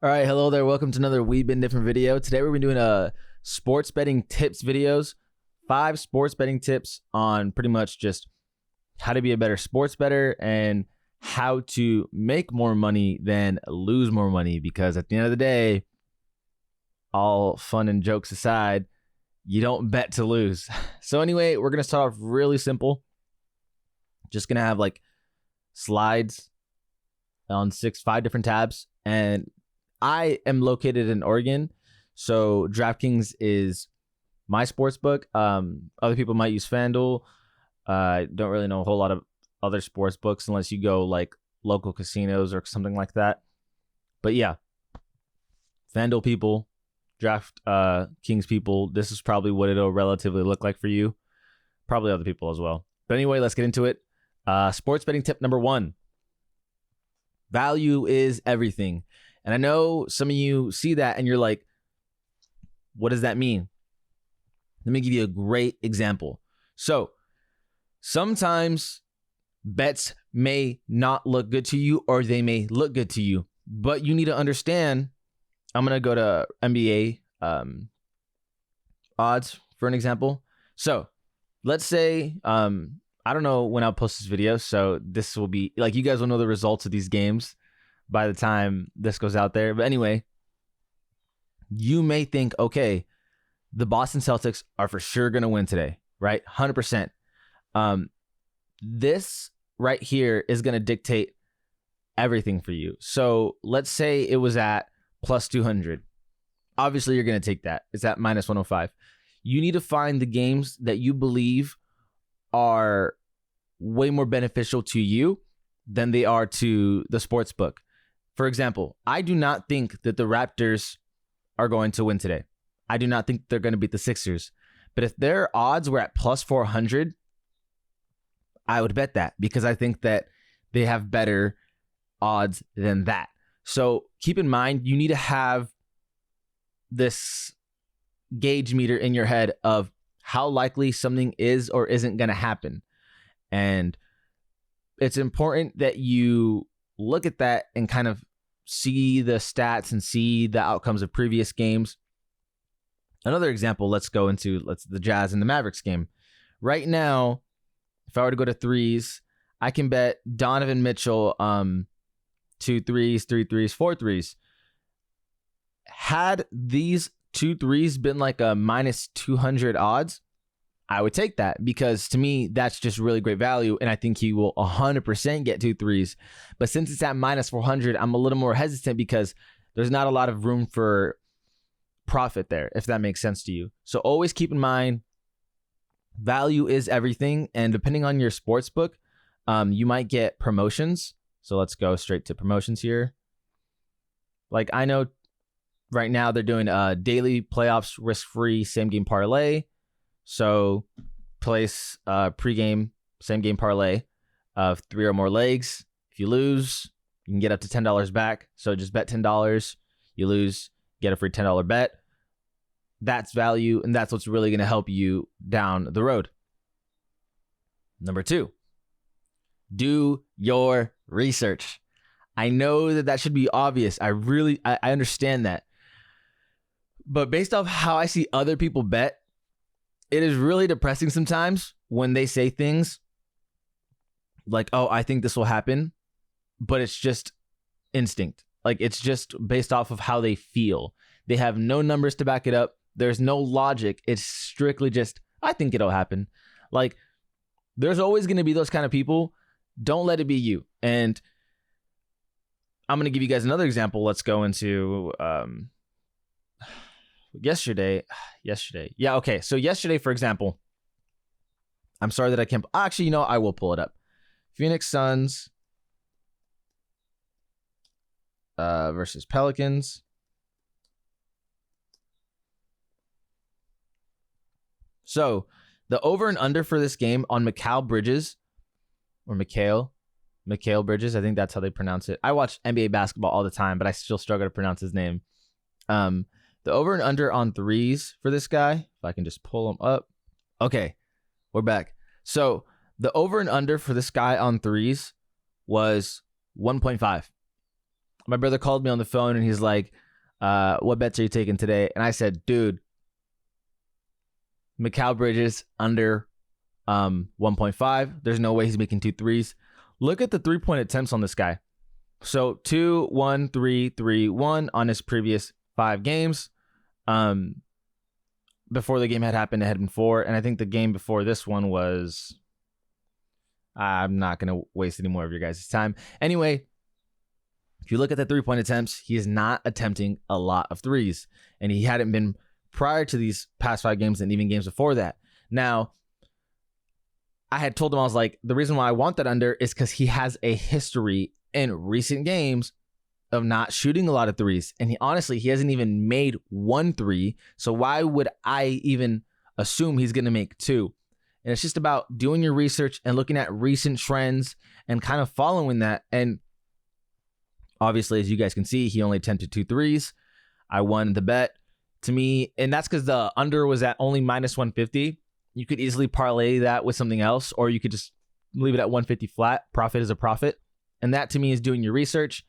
All right, hello there. Welcome to another We've Been Different video. Today we're doing a sports betting tips videos. 5 sports betting tips on pretty much just how to be a better sports bettor and how to make more money than lose more money. Because at the end of the day, all fun and jokes aside, you don't bet to lose. So anyway, we're going to start off really simple. Just going to have like slides on 5 different tabs. And I am located in Oregon, so DraftKings is my sports book. Other people might use FanDuel. I don't really know a whole lot of other sports books unless you go like local casinos or something like that. But yeah, FanDuel people, DraftKings people, this is probably what it'll relatively look like for you. Probably other people as well. But anyway, let's get into it. Sports betting tip number 1. Value is everything. And I know some of you see that and you're like, what does that mean? Let me give you a great example. So sometimes bets may not look good to you or they may look good to you, but you need to understand. I'm going to go to NBA odds for an example. So let's say, I don't know when I'll post this video. So this will be like, you guys will know the results of these games by the time this goes out there. But anyway, you may think, okay, the Boston Celtics are for sure going to win today, right? 100%. This right here is going to dictate everything for you. So let's say it was at plus 200. Obviously, you're going to take that. It's at minus 105. You need to find the games that you believe are way more beneficial to you than they are to the sports book. For example, I do not think that the Raptors are going to win today. I do not think they're going to beat the Sixers. But if their odds were at plus 400, I would bet that because I think that they have better odds than that. So keep in mind, you need to have this gauge meter in your head of how likely something is or isn't going to happen. And it's important that you look at that and kind of see the stats and see the outcomes of previous games. Another example, let's go into the Jazz and the Mavericks game. Right now, if I were to go to threes, I can bet Donovan Mitchell 2 threes, 3 threes, 4 threes. Had these 2 threes been like a minus 200 odds, I would take that because to me, that's just really great value. And I think he will 100% get 2 threes. But since it's at minus 400, I'm a little more hesitant because there's not a lot of room for profit there, if that makes sense to you. So always keep in mind, value is everything. And depending on your sports book, you might get promotions. So let's go straight to promotions here. Like I know right now they're doing a daily playoffs risk-free same game parlay. So place pregame, same game parlay of 3 or more legs. If you lose, you can get up to $10 back. So just bet $10. You lose, get a free $10 bet. That's value, and that's what's really going to help you down the road. Number 2, do your research. I know that should be obvious. I understand that. But based off how I see other people bet, it is really depressing sometimes when they say things like, oh, I think this will happen, but it's just instinct. Like it's just based off of how they feel. They have no numbers to back it up. There's no logic. It's strictly just, I think it'll happen. Like there's always going to be those kind of people. Don't let it be you. And I'm going to give you guys another example. Let's go into yesterday. Yeah, okay. So yesterday, for example, I'm sorry that I can't. Actually, I will pull it up. Phoenix Suns versus Pelicans. So the over and under for this game on Mikal Bridges, or Mikal Bridges, I think that's how they pronounce it. I watch NBA basketball all the time, but I still struggle to pronounce his name. The over and under on threes for this guy, if I can just pull him up. Okay, we're back. So the over and under for this guy on threes was 1.5. My brother called me on the phone and he's like, what bets are you taking today? And I said, dude, Mikal Bridges under 1.5. There's no way he's making 2 threes. Look at the 3-point attempts on this guy. So 2, 1, 3, 3, 1 on his previous 5 games. Before the game had happened, it had been 4. And I think the game before this one was... I'm not going to waste any more of your guys' time. Anyway, if you look at the 3-point attempts, he is not attempting a lot of threes. And he hadn't been prior to these past 5 games and even games before that. Now, I had told him, I was like, the reason why I want that under is because he has a history in recent games of not shooting a lot of threes. And he hasn't even made 1 3. So why would I even assume he's going to make 2? And it's just about doing your research and looking at recent trends and kind of following that. And obviously, as you guys can see, he only attempted 2 threes. I won the bet. To me, and that's because the under was at only minus 150. You could easily parlay that with something else, or you could just leave it at 150 flat. Profit is a profit. And that to me is doing your research,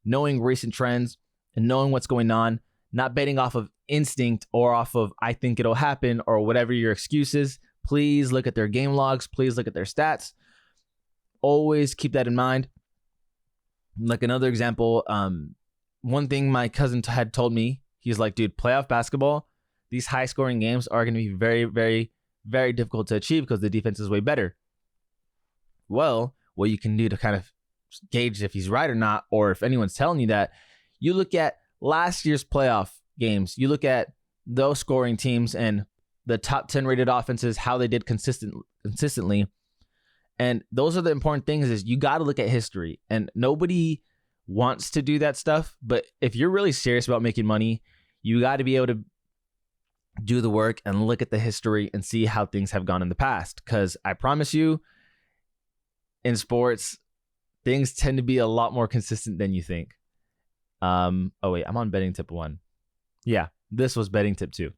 knowing recent trends, and knowing what's going on, not betting off of instinct or off of I think it'll happen or whatever your excuse is. Please look at their game logs. Please look at their stats. Always keep that in mind. Like another example, one thing my cousin had told me, he's like, dude, playoff basketball, these high scoring games are going to be very, very, very difficult to achieve because the defense is way better. Well, what you can do to kind of gauge if he's right or not, or if anyone's telling you that, you look at last year's playoff games. You look at those scoring teams and the top 10 rated offenses, how they did consistently. And those are the important things is you got to look at history. And nobody wants to do that stuff. But if you're really serious about making money, you got to be able to do the work and look at the history and see how things have gone in the past. Because I promise you, in sports, things tend to be a lot more consistent than you think. Oh, wait, I'm on betting tip 1. Yeah, this was betting tip 2.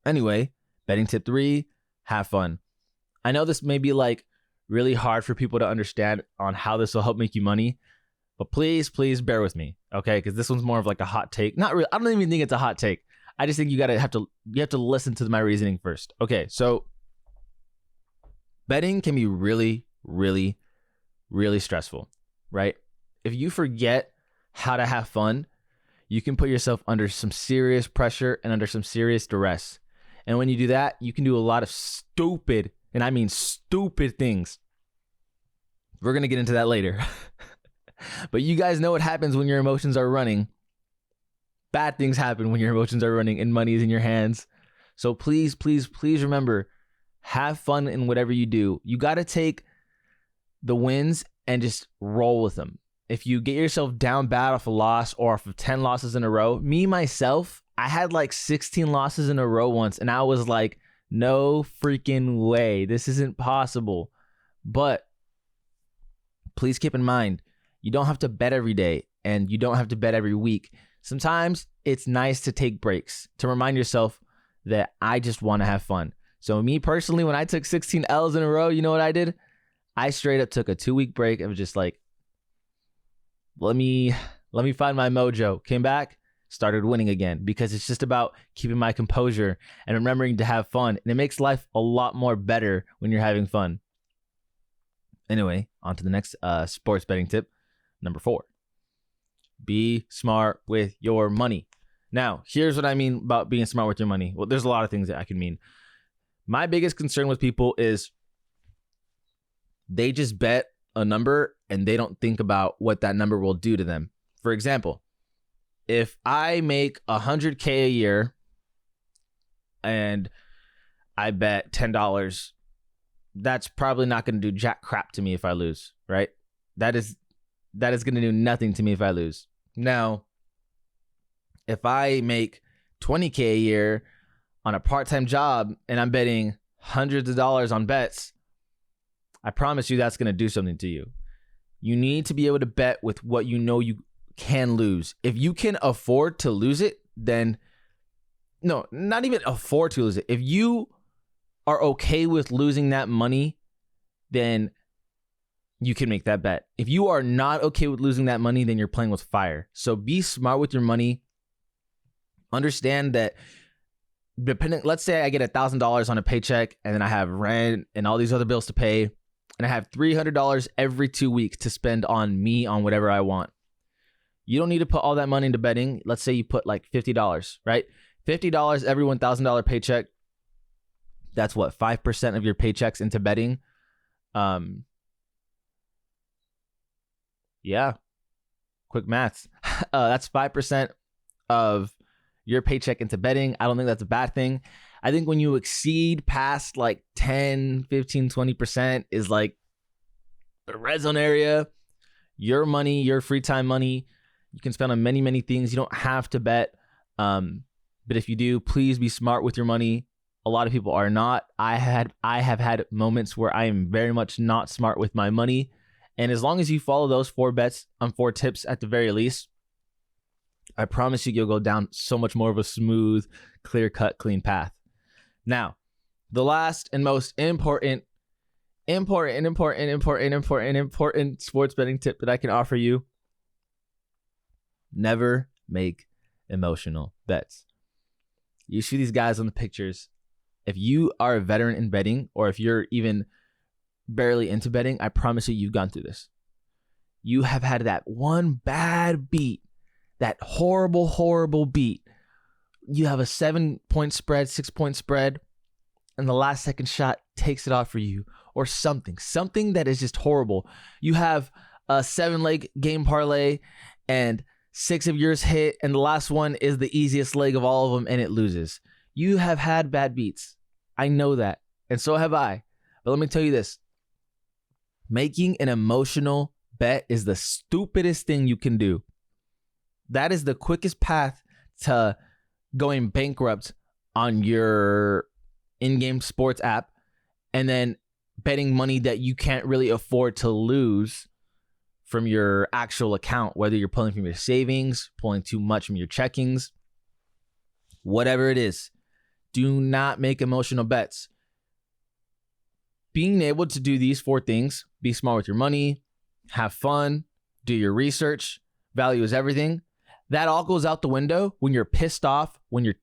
Anyway, betting tip 3, have fun. I know this may be like really hard for people to understand on how this will help make you money, but please bear with me, okay? Because this one's more of like a hot take. Not really. I don't even think it's a hot take. I just think you have to listen to my reasoning first. Okay, so betting can be really, really, really stressful, right? If you forget how to have fun, you can put yourself under some serious pressure and under some serious duress. And when you do that, you can do a lot of stupid, and I mean stupid things. We're going to get into that later. But you guys know what happens when your emotions are running. Bad things happen when your emotions are running and money is in your hands. So please remember, have fun in whatever you do. You got to take the wins and just roll with them. If you get yourself down bad off a loss or off of 10 losses in a row, myself, I had like 16 losses in a row once, and I was like, no freaking way. This isn't possible. But please keep in mind, you don't have to bet every day, and you don't have to bet every week. Sometimes it's nice to take breaks, to remind yourself that I just want to have fun. So me personally, when I took 16 L's in a row, you know what I did? I straight up took a 2-week break. It was just like, let me find my mojo. Came back, started winning again, because it's just about keeping my composure and remembering to have fun. And it makes life a lot more better when you're having fun. Anyway, on to the next sports betting tip, number 4. Be smart with your money. Now, here's what I mean about being smart with your money. Well, there's a lot of things that I can mean. My biggest concern with people is they just bet a number and they don't think about what that number will do to them. For example, if I make $100K a year and I bet $10, that's probably not going to do jack crap to me if I lose, right? That is going to do nothing to me if I lose. Now, if I make $20K a year on a part-time job and I'm betting hundreds of dollars on bets, I promise you that's going to do something to you. You need to be able to bet with what you know you can lose. If you can afford to lose it, then no, not even afford to lose it. If you are okay with losing that money, then you can make that bet. If you are not okay with losing that money, then you're playing with fire. So be smart with your money. Understand that let's say I get $1,000 on a paycheck and then I have rent and all these other bills to pay, and I have $300 every 2 weeks to spend on me on whatever I want. You don't need to put all that money into betting. Let's say you put like $50, right? $50 every $1,000 paycheck. That's what, 5% of your paychecks into betting. Yeah, quick maths. That's 5% of your paycheck into betting. I don't think that's a bad thing. I think when you exceed past like 10, 15, 20% is like the red zone area. Your money, your free time money, you can spend on many, many things. You don't have to bet. But if you do, please be smart with your money. A lot of people are not. I have had moments where I am very much not smart with my money. And as long as you follow those 4 bets on 4 tips at the very least, I promise you, you'll go down so much more of a smooth, clear-cut, clean path. Now, the last and most important sports betting tip that I can offer you: never make emotional bets. You see these guys on the pictures. If you are a veteran in betting, or if you're even barely into betting, I promise you, you've gone through this. You have had that one bad beat, that horrible beat. You have a 7-point spread, 6-point spread, and the last second shot takes it off for you, or something that is just horrible. You have a 7-leg game parlay and 6 of yours hit, and the last one is the easiest leg of all of them, and it loses. You have had bad beats. I know that, and so have I. But let me tell you this. Making an emotional bet is the stupidest thing you can do. That is the quickest path to going bankrupt on your in-game sports app and then betting money that you can't really afford to lose from your actual account, whether you're pulling from your savings, pulling too much from your checkings, whatever it is. Do not make emotional bets. Being able to do these 4 things: be smart with your money, have fun, do your research, value is everything. That all goes out the window when you're pissed off, when you're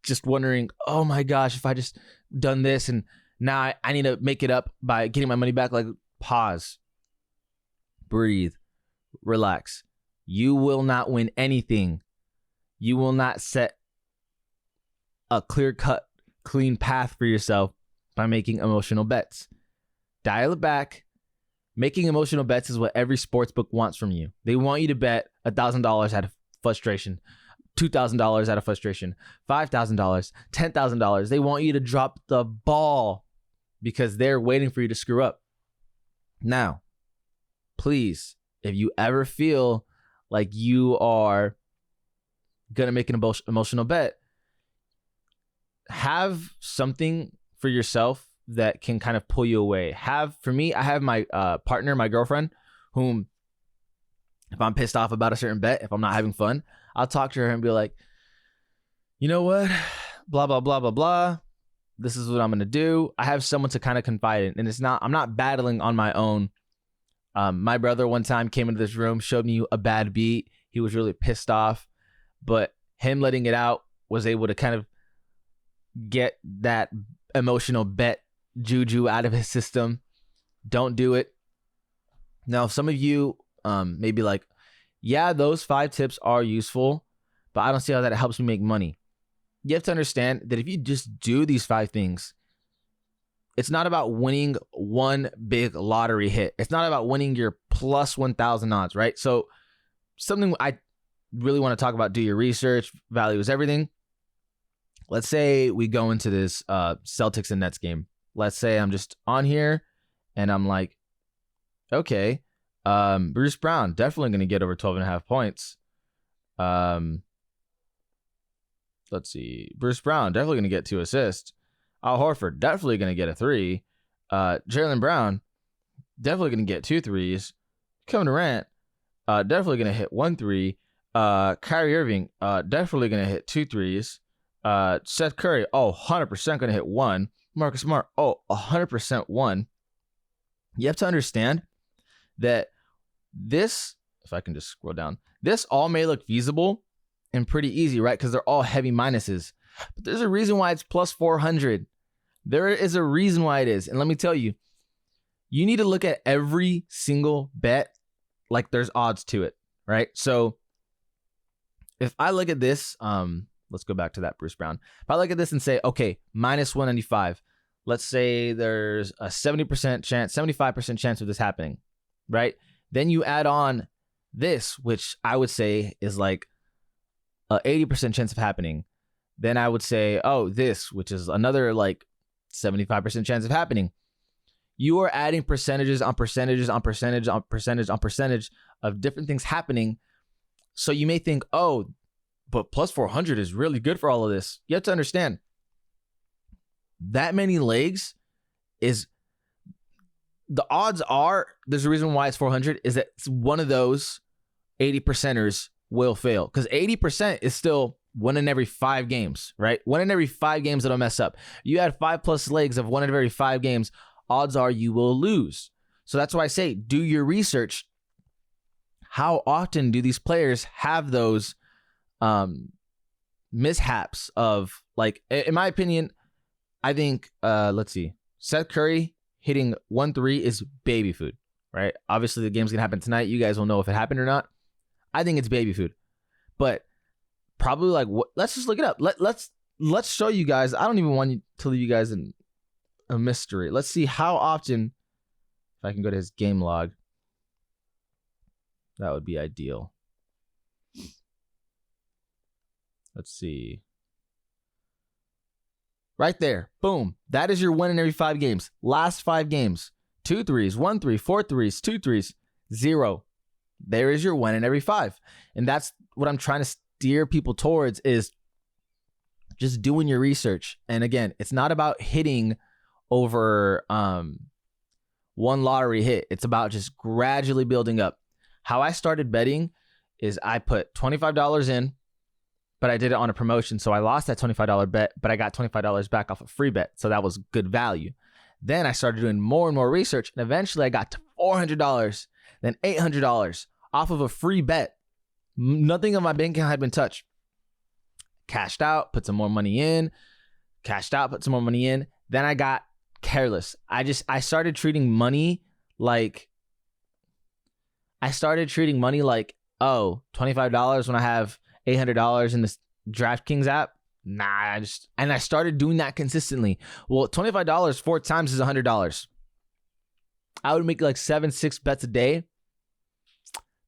just wondering, oh my gosh, if I just done this and now I need to make it up by getting my money back. Like, pause, breathe, relax. You will not win anything. You will not set a clear-cut, clean path for yourself by making emotional bets. Dial it back. Making emotional bets is what every sportsbook wants from you. They want you to bet $1,000 out of frustration, $2,000 out of frustration, $5,000, $10,000. They want you to drop the ball because they're waiting for you to screw up. Now, please, if you ever feel like you are going to make an emotional bet, have something for yourself that can kind of pull you away. For me, I have my partner, my girlfriend, whom, if I'm pissed off about a certain bet, if I'm not having fun, I'll talk to her and be like, you know what? Blah, blah, blah, blah, blah. This is what I'm going to do. I have someone to kind of confide in, and I'm not battling on my own. My brother one time came into this room, showed me a bad beat. He was really pissed off, but him letting it out was able to kind of get that emotional bet juju out of his system. Don't do it. Now, some of you may be like, yeah, those 5 tips are useful, but I don't see how that helps me make money. You have to understand that if you just do these 5 things, it's not about winning one big lottery hit. It's not about winning your plus 1,000 odds, right? So something I really want to talk about: do your research, value is everything. Let's say we go into this Celtics and Nets game. Let's say I'm just on here and I'm like, okay, Bruce Brown definitely going to get over 12.5 points. Let's see. Bruce Brown definitely going to get 2 assists. Al Horford definitely going to get a 3. Jaylen Brown definitely going to get 2 threes. Kevin Durant definitely going to hit 1 3. Kyrie Irving definitely going to hit 2 threes. Seth Curry, 100% going to hit 1. Marcus Smart, 100% 1. You have to understand that this, if I can just scroll down, this all may look feasible and pretty easy, right? Because they're all heavy minuses. But there's a reason why it's plus 400. There is a reason why it is. And let me tell you, you need to look at every single bet like there's odds to it, right? So if I look at this, let's go back to that Bruce Brown. If I look at this and say, okay, minus 195, let's say there's a 70% chance, 75% chance of this happening, right? Then you add on this, which I would say is like a 80% chance of happening. Then I would say, oh, this, which is another like 75% chance of happening. You are adding percentages on percentages on percentage on percentage on percentage of different things happening. So you may think, oh, but plus 400 is really good for all of this. You have to understand that many legs is, the odds are, there's a reason why it's 400 is that it's one of those 80%ers will fail, because 80% is still 1 in every 5 games, right? 1 in every 5 games that'll mess up. You add 5 plus legs of 1 in every 5 games, odds are you will lose. So that's why I say do your research. How often do these players have those mishaps of, like, in my opinion, I think, let's see, Seth Curry hitting 1-3 is baby food, right? Obviously the game's gonna happen tonight. You guys will know if it happened or not. I think it's baby food, but probably like, let's just look it up. Let's show you guys. I don't even want you to leave you guys in a mystery. Let's see how often, if I can go to his game log, that would be ideal. Let's see. Right there. Boom. That is your 1 in every 5 games. Last 5 games. 2 threes, 1 3, 4 threes, 2 threes, 0. There is your 1 in every 5. And that's what I'm trying to steer people towards, is just doing your research. And again, it's not about hitting over one lottery hit. It's about just gradually building up. How I started betting is I put $25 in, but I did it on a promotion. So I lost that $25 bet, but I got $25 back off a free bet. So that was good value. Then I started doing more and more research, and eventually I got to $400, then $800 off of a free bet. Nothing on my bank account had been touched. Cashed out, put some more money in, cashed out, put some more money in. Then I got careless. I started treating money like, oh, $25 when I have $800 in this DraftKings app. Nah, and I started doing that consistently. Well, $25 4 times is $100. I would make like 7-6 bets a day.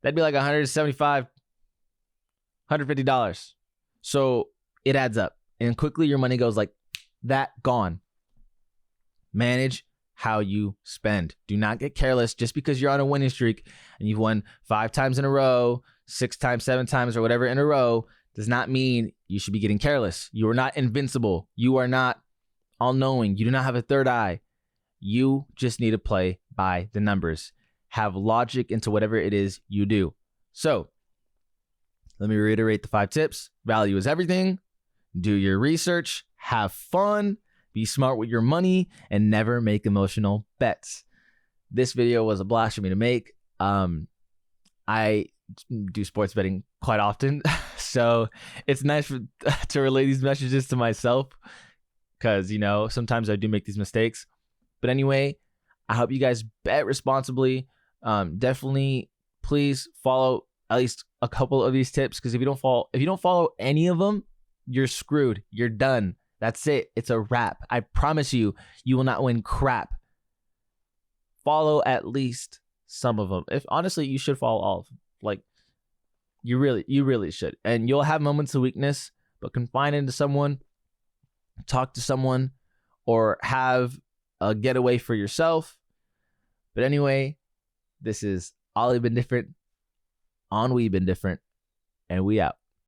That'd be like $175, $150. So it adds up, and quickly your money goes like that, gone. Manage how you spend. Do not get careless just because you're on a winning streak and you've won 5 times in a row, 6 times, 7 times, or whatever in a row, does not mean you should be getting careless. You are not invincible. You are not all-knowing. You do not have a third eye. You just need to play by the numbers. Have logic into whatever it is you do. So let me reiterate the 5 tips. Value is everything. Do your research. Have fun. Be smart with your money, and never make emotional bets. This video was a blast for me to make. I do sports betting quite often, so it's nice to relay these messages to myself, because, you know, sometimes I do make these mistakes. But anyway, I hope you guys bet responsibly. Definitely, please follow at least a couple of these tips, because if you don't follow any of them, you're screwed. You're done. That's it. It's a wrap. I promise you, you will not win crap. Follow at least some of them. If honestly, you should follow all of them. Like, you really should. And you'll have moments of weakness, but confine into someone, talk to someone, or have a getaway for yourself. But anyway, this is Ollie Been Different on We Been Different, and we out.